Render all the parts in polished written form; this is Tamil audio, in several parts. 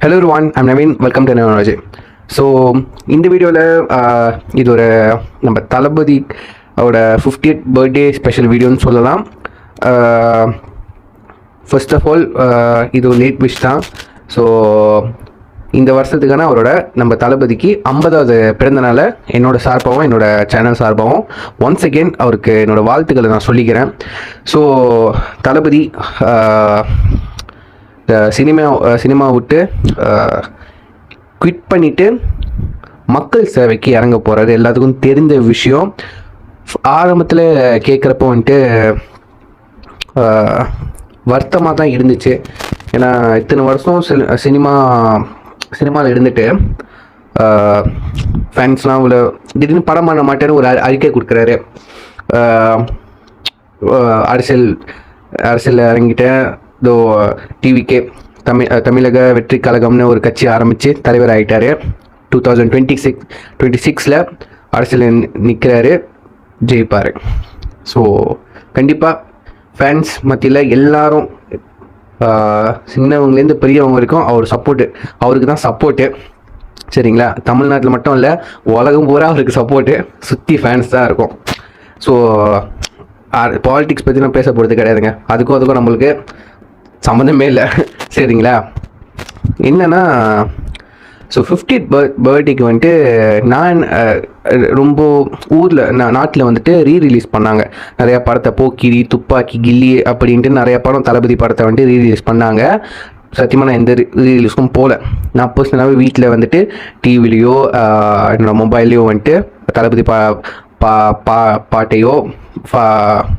Hello everyone, I'm Naveen. Welcome to Naveen. So இந்த வீடியோவில் இது ஒரு நம்ம தளபதி அவரோட 50th பர்த்டே ஸ்பெஷல் வீடியோன்னு சொல்லலாம். ஃபர்ஸ்ட் ஆஃப் ஆல் இது ஒரு லேட் விஷ் தான். ஸோ இந்த வருஷத்துக்கான அவரோட நம்ம தளபதிக்கு 50வது பிறந்தநாளை என்னோட சார்பாகவும் என்னோட சேனல் சார்பாகவும் ஒன்ஸ் அகெயின் அவருக்கு என்னோடய வாழ்த்துக்களை நான் சொல்லிக்கிறேன். ஸோ தளபதி சினிமா விட்டு குவிட் பண்ணிவிட்டு மக்கள் சேவைக்கு இறங்க போகிறாரு. எல்லாத்துக்கும் தெரிந்த விஷயம். ஆரம்பத்தில் கேட்குறப்போ வந்துட்டு வருத்தமாக தான் இருந்துச்சு. ஏன்னா இத்தனை வருஷம் சினிமாவில் இருந்துட்டு ஃபேன்ஸ்லாம் இவ்வளோ திடீர்னு படம் பண்ண மாட்டேன்னு ஒரு அறிக்கை கொடுக்குறாரு. அரசியல் இறங்கிட்டேன். இதோ டிவிக்கே தமிழக வெற்றி கழகம்னு ஒரு கட்சி ஆரம்பித்து தலைவர் ஆகிட்டார். 2026 அரசியல் நிற்கிறாரு, ஜெயிப்பார். ஸோ கண்டிப்பாக ஃபேன்ஸ் மத்தியில் எல்லாரும் சின்னவங்கலேருந்து பெரியவங்க வரைக்கும் அவருக்கு தான் சப்போர்ட்டு. சரிங்களா? தமிழ்நாட்டில் மட்டும் இல்லை, உலகம் பூரா அவருக்கு சப்போர்ட்டு. சுற்றி ஃபேன்ஸ் தான் இருக்கும். ஸோ பாலிடிக்ஸ் பற்றி நான் பேச போகிறது கிடையாதுங்க. அதுக்கும் நம்மளுக்கு சம்மந்தமே இல்லை. சரிங்களா? என்னன்னா, ஸோ 50th பர்த்டேக்கு வந்துட்டு நான் ரொம்ப நாட்டில் வந்துட்டு ரீரிலீஸ் பண்ணாங்க நிறையா படத்தை. போக்கிரி, துப்பாக்கி, கில்லி அப்படின்ட்டு நிறையா படம் தளபதி படத்தை வந்துட்டு ரீரிலீஸ் பண்ணாங்க. சத்தியமாக நான் எந்த ரீரிலீஸ்க்கும் போகல. நான் பர்சனலாகவே வீட்டில் வந்துட்டு டிவிலையோ என்னோட மொபைல்லையோ வந்துட்டு தளபதி பாட்டையோ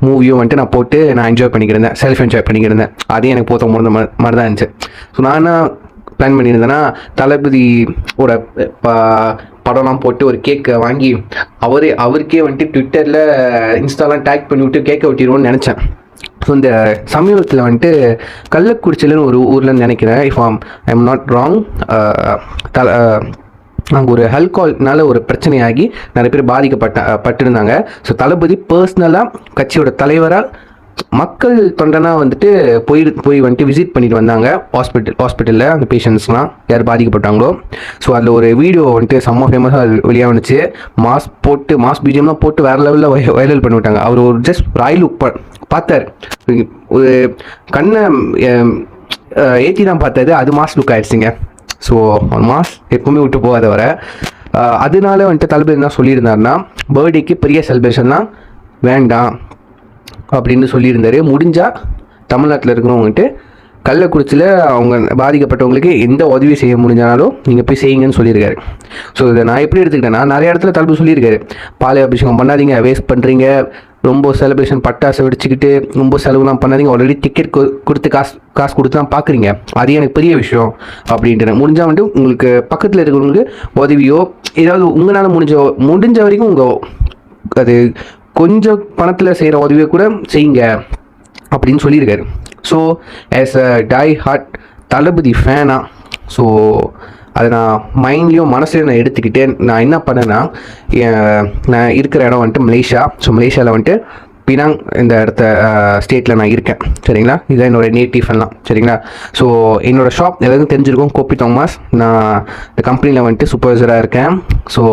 மூவியோ வந்துட்டு நான் போட்டு நான் என்ஜாய் பண்ணிக்கிருந்தேன், செல்ஃப் என்ஜாய் பண்ணிக்கிருந்தேன். அதே எனக்கு போத்த முடிந்த மாதிரி தான் இருந்துச்சு. ஸோ நான் என்ன பிளான் பண்ணியிருந்தேன்னா, தளபதியோட படம்லாம் போட்டு ஒரு கேக்கை வாங்கி அவருக்கே வந்துட்டு ட்விட்டரில் இன்ஸ்டாலாம் டேக் பண்ணி விட்டு கேக்கை ஒட்டிடுவோன்னு நினச்சேன். ஸோ இந்த சமீபத்தில் வந்துட்டு கள்ளக்குறிச்சியிலன்னு ஒரு ஊரில் நினைக்கிறேன், if I am not wrong, அங்கே ஒரு ஆல்கஹால்னால ஒரு பிரச்சனையாகி நிறைய பேர் பாதிக்கப்பட்டிருந்தாங்க. ஸோ தளபதி பர்சனலாக கட்சியோட தலைவராக மக்கள் தொண்டனாக வந்துட்டு போய் வந்துட்டு விசிட் பண்ணிட்டு வந்தாங்க ஹாஸ்பிட்டலில் அந்த பேஷண்ட்ஸ்லாம் யார் பாதிக்கப்பட்டாங்களோ. ஸோ அதில் ஒரு வீடியோ வந்துட்டு செம்ம ஃபேமஸாக வெளியாக வந்துச்சு. மாஸ் பிஜிஎம்லாம் போட்டு வேறு லெவலில் வைரல் பண்ணி விட்டாங்க. அவர் ஒரு ஜஸ்ட் ராய் லுக் பார்த்தார், ஒரு கண்ணை ஏற்றி தான் பார்த்தாரு, அது மாஸ் லுக் ஆயிடுச்சுங்க. ஸோ ஒரு மாஸ் எப்பவுமே விட்டு போகாத வர அதனால வந்துட்டு தளபதி என்ன சொல்லியிருந்தாருன்னா, பர்த்டேக்கு பெரிய செலிப்ரேஷன்லாம் வேண்டாம் அப்படின்னு சொல்லியிருந்தாரு. முடிஞ்சால் தமிழ்நாட்டில் இருக்கிறவங்கட்டு கள்ளக்குறிச்சியில் அவங்க பாதிக்கப்பட்டவங்களுக்கு எந்த உதவி செய்ய முடிஞ்சாலும் நீங்கள் போய் செய்யுங்கன்னு சொல்லியிருக்காரு. ஸோ இதை நான் எப்படி எடுத்துக்கிட்டேன்னா, நிறைய இடத்துல தளபதி சொல்லியிருக்காரு, பாலை அபிஷேகம் பண்ணாதீங்க, வேஸ்ட் பண்ணுறீங்க, ரொம்ப செலிப்ரேஷன் பட்டாசை வெடிச்சுக்கிட்டு ரொம்ப செலவுலாம் பண்ணாதீங்க, ஆல்ரெடி டிக்கெட் கொடுத்து காசு கொடுத்து தான் பார்க்குறீங்க, அது எனக்கு பெரிய விஷயம் அப்படின்ட்டு. முடிஞ்சால் வந்துட்டு உங்களுக்கு பக்கத்தில் இருக்கிறவங்களுக்கு உதவியோ ஏதாவது உங்களால் முடிஞ்ச வரைக்கும் அது கொஞ்சம் பணத்தில் செய்கிற உதவியை கூட செய்யுங்க அப்படின்னு சொல்லியிருக்காரு. So as a die hard Thalapathy ஃபேனாக, ஸோ அதை நான் மைண்ட்லேயும் மனசுலையும் நான் எடுத்துக்கிட்டு நான் என்ன பண்ணேன்னா, நான் இருக்கிற இடம் வந்துட்டு மலேசியா. ஸோ மலேசியாவில் வந்துட்டு பினாங் இந்த ஸ்டேட்டில் நான் இருக்கேன். சரிங்களா? இதுதான் என்னோடய நேட்டிவ் எல்லாம். சரிங்களா? ஸோ என்னோடய ஷாப் எல்லாருக்கும் தெரிஞ்சிருக்கும், கோபி தாமஸ். நான் இந்த கம்பெனியில் வந்துட்டு சூப்பர்வைசராக இருக்கேன். ஸோ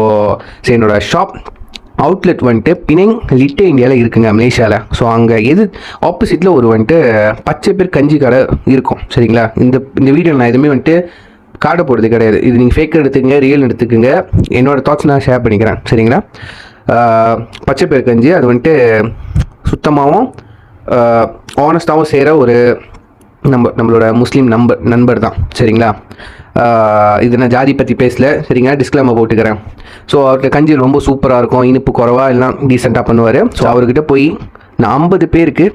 என்னோடய ஷாப் அவுட்லெட் வந்துட்டு பினாங் லிட்டில் இந்தியாவில் இருக்குங்க, மலேசியாவில். ஸோ அங்கே ஆப்போசிட்டில் ஒரு வந்துட்டு பச்சை பேர் கஞ்சி கடை இருக்கும். சரிங்களா? இந்த வீடியோ நான் எதுவுமே வந்துட்டு காட்ட போகிறது கிடையாது. இது நீங்கள் ஃபேக் எடுத்துக்கங்க, ரியல் எடுத்துக்கோங்க, என்னோடய தாட்ஸ் நான் ஷேர் பண்ணிக்கிறேன். சரிங்களா? பச்சை பேர் கஞ்சி அது வந்துட்டு சுத்தமாகவும் ஆனஸ்டாகவும் செய்கிற ஒரு நம்மளோட முஸ்லீம் நண்பர் தான். சரிங்களா? இது நான் ஜாதி பற்றி பேசல. சரிங்களா? டிஸ்க்ளைமர் போட்டுக்கிறேன். ஸோ அவர்கிட்ட கஞ்சி ரொம்ப சூப்பராக இருக்கும், இனிப்பு குறவாக எல்லாம் டீசெண்டாக பண்ணுவார். ஸோ அவர்கிட்ட போய் நான் 50 பேருக்கு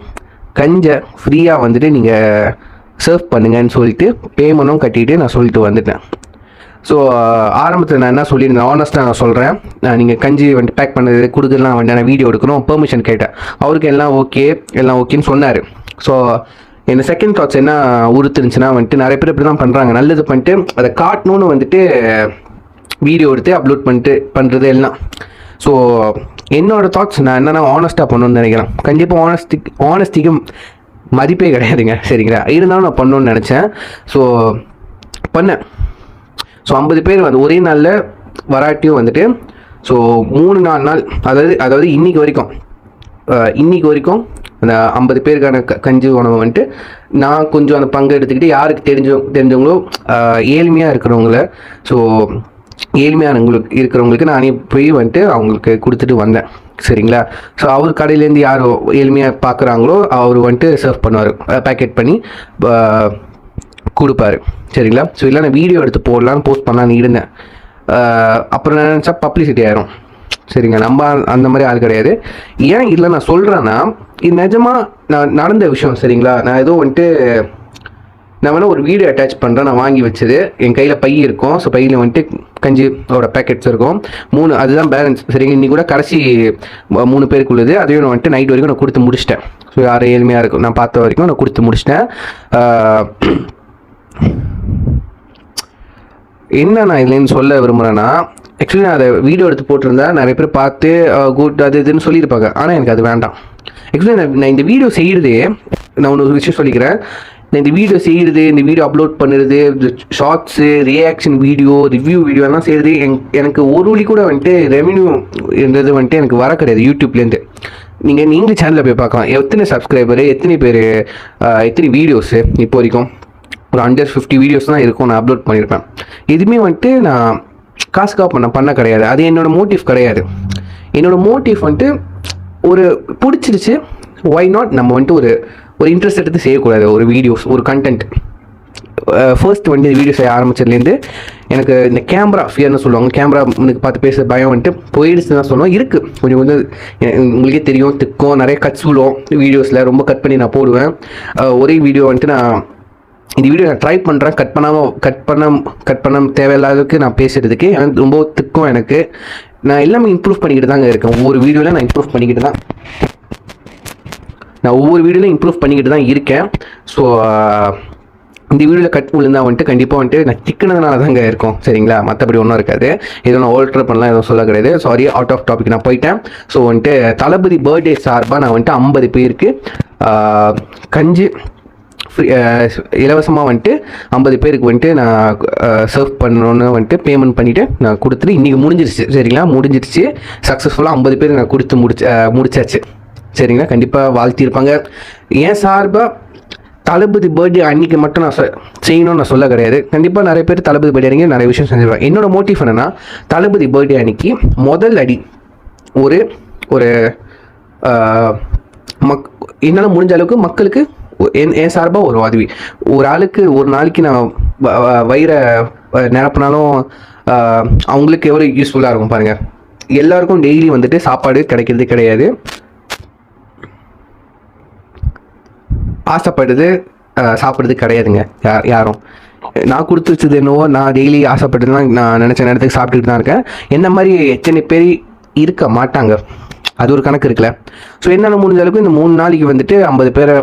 கஞ்சை ஃப்ரீயாக வந்துட்டு நீங்கள் சர்வ் பண்ணுங்கன்னு சொல்லிட்டு பேமெண்ட்டும் கட்டிட்டு நான் சொல்லிட்டு வந்துட்டேன். ஸோ ஆரம்பத்தில் நான் என்ன சொல்லியிருந்தேன், ஆனஸ்ட்டாக நான் சொல்கிறேன், நீங்கள் கஞ்சி வந்துட்டு பேக் பண்ணது கொடுக்கலாம் வந்துட்டு நான் வீடியோ எடுக்கணும் பெர்மிஷன் கேட்டேன். அவருக்கு எல்லாம் ஓகேன்னு சொன்னார். ஸோ என்ன செகண்ட் தாட்ஸ் என்ன உறுத்துருந்துச்சுன்னா வந்துட்டு நிறைய பேர் இப்படி தான் பண்ணுறாங்க, நல்லது பண்ணிட்டு அதை காட்டணுன்னு வந்துட்டு வீடியோ எடுத்து அப்லோட் பண்ணுறது எல்லாம். ஸோ என்னோடய தாட்ஸ் நான் என்னென்னா ஆனஸ்ட்டாக பண்ணணும்னு நினைக்கிறேன். கண்டிப்பாக ஆனஸ்டிக்கு மதிப்பே கிடையாதுங்க. சரிங்களா? இருந்தாலும் நான் பண்ணணும்னு நினச்சேன். ஸோ பண்ணேன். ஸோ 50 பேர் வந்து ஒரே நாளில் வராட்டியும் வந்துட்டு ஸோ 3-4 நாள் அதாவது இன்னைக்கு வரைக்கும் அந்த 50 பேருக்கான கஞ்சி உணவை வந்துட்டு நான் கொஞ்சம் அந்த பங்கு எடுத்துக்கிட்டு யாருக்கு தெரிஞ்சவங்களோ ஏழ்மையாக இருக்கிறவங்கள ஸோ இருக்கிறவங்களுக்கு நானே போய் வந்துட்டு அவங்களுக்கு கொடுத்துட்டு வந்தேன். சரிங்களா? ஸோ அவர் கடையிலேருந்து யார் ஏழ்மையாக பார்க்குறாங்களோ அவர் வந்துட்டு சர்வ் பண்ணுவார், பேக்கெட் பண்ணி கொடுப்பாரு. சரிங்களா? ஸோ இல்லை நான் வீடியோ எடுத்து போஸ்ட் பண்ணலான்னு இருந்தேன். அப்புறம் நான் நினச்சா பப்ளிசிட்டி ஆயிரும். சரிங்க, நம்ம அந்த மாதிரி ஆள் கிடையாது. ஏன் இல்லை நான் சொல்கிறேன்னா, இது நிஜமாக நான் நடந்த விஷயம். சரிங்களா? நான் ஏதோ வந்துட்டு நான் வேணால் ஒரு வீடியோ அட்டாச் பண்ணுறேன். நான் வாங்கி வச்சது என் கையில் பை இருக்கும். ஸோ பையில் வந்துட்டு கஞ்சியோட பேக்கெட்ஸ் இருக்கும் 3, அதுதான் பேலன்ஸ். சரிங்க, இன்னைக்கு கூட கடைசி 3 பேருக்கு உள்ளது. அதையும் நான் வந்துட்டு நைட் வரைக்கும் நான் கொடுத்து முடிச்சிட்டேன். ஸோ யார் ஏழ்மையாக இருக்கும் நான் பார்த்த வரைக்கும் நான் கொடுத்து முடிச்சிட்டேன். என்ன நான் இதுலேருந்து சொல்ல விரும்புகிறேன்னா, ஆக்சுவலி நான் அதை வீடியோ எடுத்து போட்டிருந்தேன், நிறைய பேர் பார்த்து குட் அது இதுன்னு சொல்லியிருப்பாங்க. ஆனால் எனக்கு அது வேண்டாம். ஆக்சுவலி நான் இந்த வீடியோ செய்கிறதே, நான் ஒரு விஷயம் சொல்லிக்கிறேன். நான் இந்த வீடியோ செய்கிறது, இந்த வீடியோ அப்லோட் பண்ணுறது, shorts, reaction video, review video எல்லாம் செய்கிறது எனக்கு ஒரு வழி கூட வந்துட்டு ரெவென்யூன்றது வந்துட்டு எனக்கு வர கிடையாது யூடியூப்லேருந்து. நீங்களே சேனலில் போய் பார்க்கலாம். எத்தனை சப்ஸ்கிரைபரு, எத்தனை பேர், எத்தனை வீடியோஸு இப்போ வரைக்கும் ஒரு 150 வீடியோஸ் தான் இருக்கும் நான் அப்லோட் பண்ணியிருப்பேன். எதுவுமே வந்துட்டு நான் காசுக்காக பண்ண கிடையாது. அது என்னோடய மோட்டிவ் கிடையாது. என்னோடய மோட்டிவ் வந்துட்டு ஒரு பிடிச்சிருச்சு, ஒய் நாட் நம்ம வந்துட்டு ஒரு இன்ட்ரெஸ்ட் எடுத்து செய்யக்கூடாது. ஒரு வீடியோஸ், ஒரு கண்டென்ட். ஃபர்ஸ்ட் வந்துட்டு வீடியோ செய்ய ஆரம்பிச்சதுலேருந்து எனக்கு இந்த கேமரா ஃபியர்னு சொல்லுவாங்க, கேமரா எனக்கு பார்த்து பேச பயம் வந்துட்டு போயிடுச்சு தான் சொல்லுவோம். இருக்குது கொஞ்சம் உங்களுக்கே தெரியும், திக்கும் நிறைய கட்ஸ் விழும் வீடியோஸில். ரொம்ப கட் பண்ணி நான் போடுவேன். ஒரே வீடியோ வந்துட்டு நான் இந்த வீடியோ நான் ட்ரை பண்ணுறேன், கட் பண்ண தேவையில்லாததுக்கு நான் பேசுகிறதுக்கு எனக்கு ரொம்ப திக்கும். எனக்கு நான் எல்லாமே இம்ப்ரூவ் பண்ணிக்கிட்டு தாங்க இருக்கேன். ஒவ்வொரு வீடியோவில் நான் இம்ப்ரூவ் பண்ணிக்கிட்டு தான் இருக்கேன். ஸோ இந்த வீடியோவில் கட் விழுந்தால் வந்துட்டு கண்டிப்பாக வந்துட்டு நான் திக்கினதுனால தாங்க இருக்கும். சரிங்களா? மற்றபடி ஒன்றும் இருக்காது. எதுவும் நான் ஆல்டர் பண்ணலாம் எதுவும் சொல்ல கிடையாது. சாரி, அவுட் ஆஃப் டாபிக் நான் போயிட்டேன். ஸோ வந்துட்டு தளபதி பர்த்டே சார்பாக நான் வந்துட்டு 50 பேருக்கு கஞ்சி இலவசமாக வந்துட்டு 50 பேருக்கு வந்துட்டு நான் சர்வ் பண்ணணுன்னு வந்துட்டு பேமெண்ட் பண்ணிவிட்டு நான் கொடுத்துட்டு இன்றைக்கி முடிஞ்சிருச்சு. சரிங்களா? முடிஞ்சிருச்சு சக்ஸஸ்ஃபுல்லாக 50 பேர் நான் கொடுத்து முடிச்சாச்சு. சரிங்களா? கண்டிப்பாக வாழ்த்திருப்பாங்க. ஏன் சார்பாக தளபதி பர்த்டே அன்றைக்கி மட்டும் நான் செய்யணும்னு நான் சொல்ல கிடையாது. கண்டிப்பாக நிறைய பேர் தளபதி பர்த்டே அன்றைக்கி நிறைய விஷயம் செஞ்சிருவாங்க. என்னோட மோட்டிவ் என்னென்னா, தளபதி பர்த்டே அன்றைக்கி முதல் அடி ஒரு என்னால் முடிஞ்ச அளவுக்கு மக்களுக்கு என் சார்பாக ஒரு உதவி. ஒரு ஆளுக்கு ஒரு நாளைக்கு நான் வயிறை நிரப்பினாலும் அவங்களுக்கு எவ்வளோ யூஸ்ஃபுல்லாக இருக்கும் பாருங்கள். எல்லாருக்கும் டெய்லி வந்துட்டு சாப்பாடு கிடைக்கிறது கிடையாது. ஆசைப்படுறது சாப்பிட்றது கிடையாதுங்க யாரும். நான் கொடுத்து வச்சது என்னவோ நான் டெய்லி ஆசைப்பட்டு தான் நான் நினச்ச நேரத்துக்கு சாப்பிட்டுட்டு தான் இருக்கேன். என்ன மாதிரி எத்தனை பேர் இருக்க மாட்டாங்க, அது ஒரு கணக்கு இருக்குல்ல. ஸோ என்னால் முடிஞ்ச அளவுக்கு இந்த 3 நாளைக்கு வந்துட்டு 50 பேரை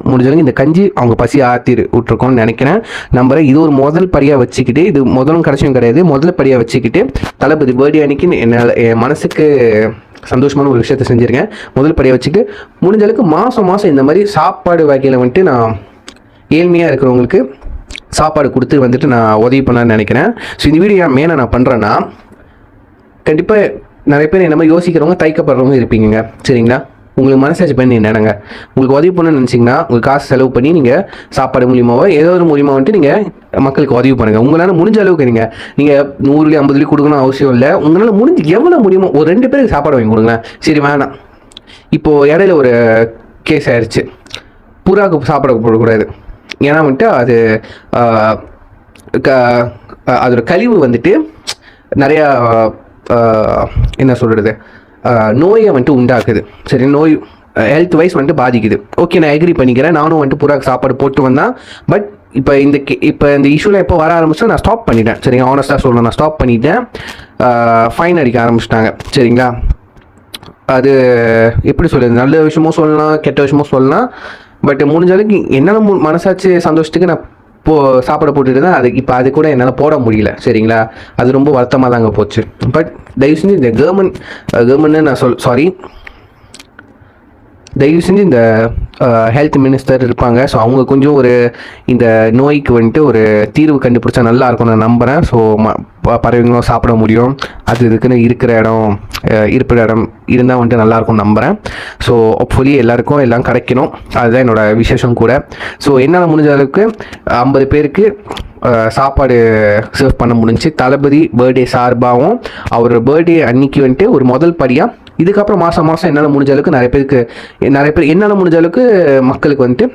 முடிஞ்ச அளவுக்கு இந்த கஞ்சி அவங்க பசி ஆற்றி விட்டுருக்கோன்னு நினைக்கிறேன், நம்புறேன். இது ஒரு முதல் படியாக வச்சுக்கிட்டு, இது முதலும் கடைசியும் கிடையாது, முதல் படியாக வச்சுக்கிட்டு தளபதி பர்த்டே அன்னைக்கு என் மனசுக்கு சந்தோஷமான ஒரு விஷயத்த செஞ்சுருக்கேன். முதல் படியாக வச்சுக்கிட்டு முடிஞ்ச அளவுக்கு மாதம் இந்த மாதிரி சாப்பாடு வகையில் வந்துட்டு நான் ஏழ்மையாக இருக்கிறவங்களுக்கு சாப்பாடு கொடுத்து வந்துட்டு நான் உதவி பண்ணலான்னு நினைக்கிறேன். ஸோ இந்த வீடியோ மெயினாக நான் பண்ணுறேன்னா, கண்டிப்பாக நிறைய பேர் என்ன மாதிரி யோசிக்கிறவங்க தயக்கப்படுறவங்க இருப்பீங்க. சரிங்களா? உங்களுக்கு மனசாட்சி பண்ணி என்னங்க, உங்களுக்கு உதவி பண்ணணும்னு நினச்சிங்கன்னா உங்களுக்கு காசு செலவு பண்ணி நீங்கள் சாப்பாடு மூலியமாவோ ஏதோ ஒரு மூலியமாக வந்துட்டு நீங்கள் மக்களுக்கு உதவி பண்ணுங்கள். உங்களால் முடிஞ்ச அளவுக்கு நீங்கள் 100 50 கொடுக்கணும் அவசியம் இல்லை. உங்களால் முடிஞ்சு எவ்வளோ முடியுமோ ஒரு 2 பேருக்கு சாப்பாடு வாங்கி கொடுங்க. சரி வேணாம், இப்போது இடையில ஒரு கேஸ் ஆயிடுச்சு, புறாவுக்கு சாப்பாடு போடக்கூடாது. ஏன்னா வந்துட்டு அது அதோட கழிவு வந்துட்டு நிறையா என்ன சொல்கிறது நோயை வந்துட்டு உண்டாக்குது. சரி, நோய் ஹெல்த் வைஸ் வந்துட்டு பாதிக்குது. ஓகே, நான் எக்ரி பண்ணிக்கிறேன். நானும் வந்துட்டு புறாக்கு சாப்பாடு போட்டு வந்தேன். பட் இப்போ இந்த இஷ்யூவில் எப்போ வர ஆரம்பிச்சோ நான் ஸ்டாப் பண்ணிட்டேன். சரிங்க, ஆனஸ்ட்டாக சொல்லணும், நான் ஸ்டாப் பண்ணிட்டேன். ஃபைன் அடிக்க ஆரம்பிச்சிட்டாங்க. சரிங்களா? அது எப்படி சொல்கிறது, நல்ல விஷயமும் சொல்லலாம், கெட்ட விஷயமும் சொல்லலாம். பட் முடிஞ்ச அளவுக்கு என்னால் மனசாட்சி சந்தோஷத்துக்கு நான் சாப்பாடு போட்டுட்டு தான் இப்போ அது கூட என்னால் போட முடியல. சரிங்களா? அது ரொம்ப வருத்தமாக தாங்க போச்சு. பட் தயவு செஞ்சு இந்த கவர்மெண்ட்னு நான் தயவு செஞ்சு இந்த ஹெல்த் மினிஸ்டர் இருப்பாங்க. ஸோ அவங்க கொஞ்சம் ஒரு இந்த நோய்க்கு வந்துட்டு ஒரு தீர்வு கண்டுபிடிச்சா நல்லா இருக்கும் நான் நம்புகிறேன். ஸோ பறவைங்களும் சாப்பிட முடியும், அது இதுக்குன்னு இருக்கிற இடம் இருப்பிட இடம் இருந்தால் வந்துட்டு நல்லாயிருக்கும் நம்புகிறேன். ஸோ ஹோப்ஃபுல்லி எல்லாருக்கும் எல்லாம் கிடைக்கணும், அதுதான் என்னோடய விசேஷம் கூட. ஸோ என்னால் முடிஞ்ச அளவுக்கு 50 பேருக்கு சாப்பாடு சர்வ் பண்ண முடிஞ்சு. தளபதி பர்த்டே சார்பாகவும் அவரோட பர்த்டே அன்னைக்கு வந்துட்டு ஒரு முதல் படியாக இதுக்கப்புறம் மாதம் என்னால் முடிஞ்ச அளவுக்கு நிறைய பேர் என்னால் முடிஞ்ச அளவுக்கு மக்களுக்கு வந்துட்டு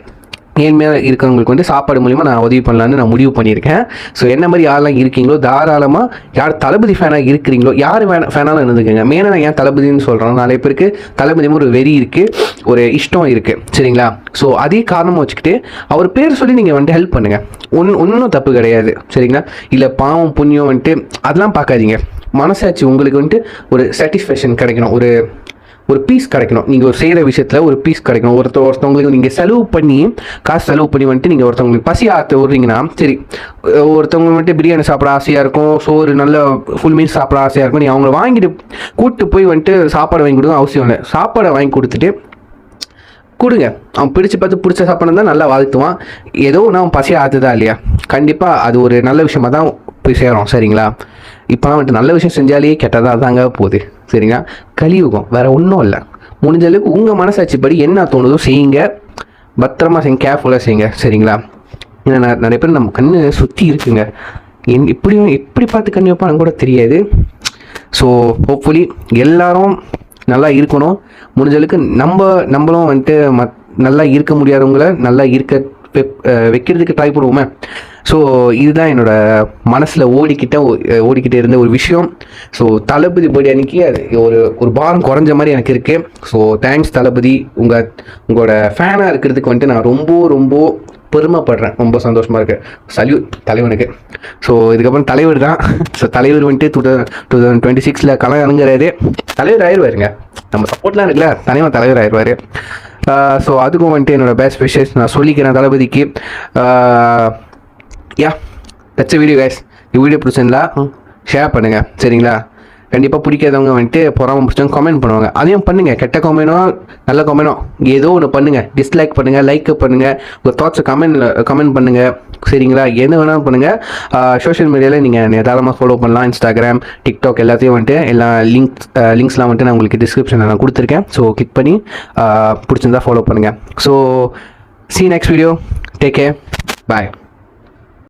ஏழ்மையாக இருக்கிறவங்களுக்கு வந்து சாப்பாடு மூலிமா நான் உதவி பண்ணலான்னு நான் முடிவு பண்ணியிருக்கேன். ஸோ என்ன மாதிரி யாரெல்லாம் இருக்கீங்களோ தாராளமாக, யார் தளபதி ஃபேனாக இருக்கிறீங்களோ, யார் ஃபேனாலும் இருந்துக்குங்க. மெயினாக நான் ஏன் தளபதினு சொல்கிறோம், நிறைய பேருக்கு தளபதியும் ஒரு வெறி இருக்குது, ஒரு இஷ்டம் இருக்குது, சரிங்களா? ஸோ அதே காரணமாக வச்சுக்கிட்டு அவர் பேர் சொல்லி நீங்கள் வந்துட்டு ஹெல்ப் பண்ணுங்கள், ஒன்றும் தப்பு கிடையாது, சரிங்களா? இல்லை பாவம் புண்ணியம் வந்துட்டு அதெல்லாம் பார்க்காதீங்க. மனசாட்சி உங்களுக்கு வந்துட்டு ஒரு சாட்டிஸ்ஃபேக்ஷன் கிடைக்கணும், ஒரு பீஸ் கிடைக்கணும். நீங்கள் ஒரு செய்கிற விஷயத்தில் ஒரு பீஸ் கிடைக்கணும். ஒருத்தவங்களுக்கு நீங்கள் காசு செலவு பண்ணி வந்துட்டு நீங்கள் ஒருத்தவங்களுக்கு பசி ஆற்ற விட்றீங்கன்னா சரி, ஒருத்தவங்க வந்துட்டு பிரியாணி சாப்பிட ஆசையாக இருக்கும், சோறு நல்ல ஃபுல் மீல்ஸ் சாப்பிட ஆசையாக இருக்கும், நீ அவங்கள வாங்கிட்டு கூப்பிட்டு போய் வந்துட்டு சாப்பாடு வாங்கி கொடுக்க அவசியம் இல்லை. சாப்பாடை வாங்கி கொடுத்துட்டு கொடுங்க, அவன் பிடிச்ச சாப்பாடு தான் நல்லா வாழ்த்துவான். ஏதோ நான் பசி ஆற்றுதா இல்லையா, கண்டிப்பாக அது ஒரு நல்ல விஷயமாக தான் போய் சேரும், சரிங்களா? இப்போலாம் வந்துட்டு நல்ல விஷயம் செஞ்சாலே கெட்டதாக தாங்க போகுது, சரிங்களா? கலியுகம், வேறு ஒன்றும் இல்லை. முடிஞ்ச அளவுக்கு உங்கள் மனசாட்சிப்படி என்ன தோணுதோ செய்யுங்க, பத்திரமா செய்யுங்க, கேர்ஃபுல்லாக செய்யுங்க, சரிங்களா? ஏன்னா நிறைய பேர் நம்ம கண்ணு சுற்றி இருக்குங்க, எப்படி பார்த்து கண்ணு வைப்பான்னு கூட தெரியாது. ஸோ ஹோப்ஃபுல்லி எல்லாரும் நல்லா இருக்கணும். முடிஞ்சளவுக்கு நம்மளும் வந்துட்டு நல்லா இருக்க முடியாதவங்கள நல்லா வைக்கிறதுக்கு ட்ரை பண்ணுவோமே. ஸோ இதுதான் என்னோட மனசில் ஓடிக்கிட்டே இருந்த ஒரு விஷயம். ஸோ தளபதி பர்த்டே அன்னைக்கு அது ஒரு பாரம் குறைஞ்ச மாதிரி எனக்கு இருக்குது. ஸோ தேங்க்ஸ் தளபதி, உங்களோட ஃபேனாக இருக்கிறதுக்கு வந்துட்டு நான் ரொம்ப பெருமைப்படுறேன், ரொம்ப சந்தோஷமாக இருக்குது. சல்யூட் தலைவனுக்கு. ஸோ இதுக்கப்புறம் தலைவர் தான். ஸோ தலைவர் வந்துட்டு 2026 களம் இறங்குறாரு, தலைவர் ஆயிடுவாருங்க. நம்ம சப்போர்ட்லாம் இருக்குல்ல, தலைவர் ஆயிடுவார். ஸோ அதுக்கும் வந்துட்டு என்னோடய பெஸ்ட் விஷஸ் நான் சொல்லிக்கிறேன் தளபதிக்கு. That's video guys. வீடியோ பிடிச்சிருந்தா ஷேர் பண்ணுங்கள், சரிங்களா? கண்டிப்பாக பிடிக்காதவங்க வந்துட்டு பொறாமல் பிடிச்சவங்க கமெண்ட் பண்ணுவாங்க, அதையும் பண்ணுங்கள். கெட்ட கமெண்டோ நல்ல கமெண்டோ ஏதோ ஒன்று பண்ணுங்கள், டிஸ்லைக் பண்ணுங்கள், லைக் பண்ணுங்கள், உங்கள் தாட்ஸை கமெண்ட் பண்ணுங்கள், சரிங்களா? எது வேணாலும் பண்ணுங்கள். சோஷியல் மீடியாவில் நீங்கள் தாராளமாக ஃபாலோ பண்ணலாம். இன்ஸ்டாகிராம், டிக்டாக் எல்லாத்தையும் வந்துட்டு எல்லா லிங்க்ஸ்லாம் வந்துட்டு நான் உங்களுக்கு டிஸ்கிரிப்ஷனில் நான் கொடுத்துருக்கேன். ஸோ கிளிக் பண்ணி பிடிச்சிருந்தா ஃபாலோ பண்ணுங்கள். So see you next video. Take care. Bye.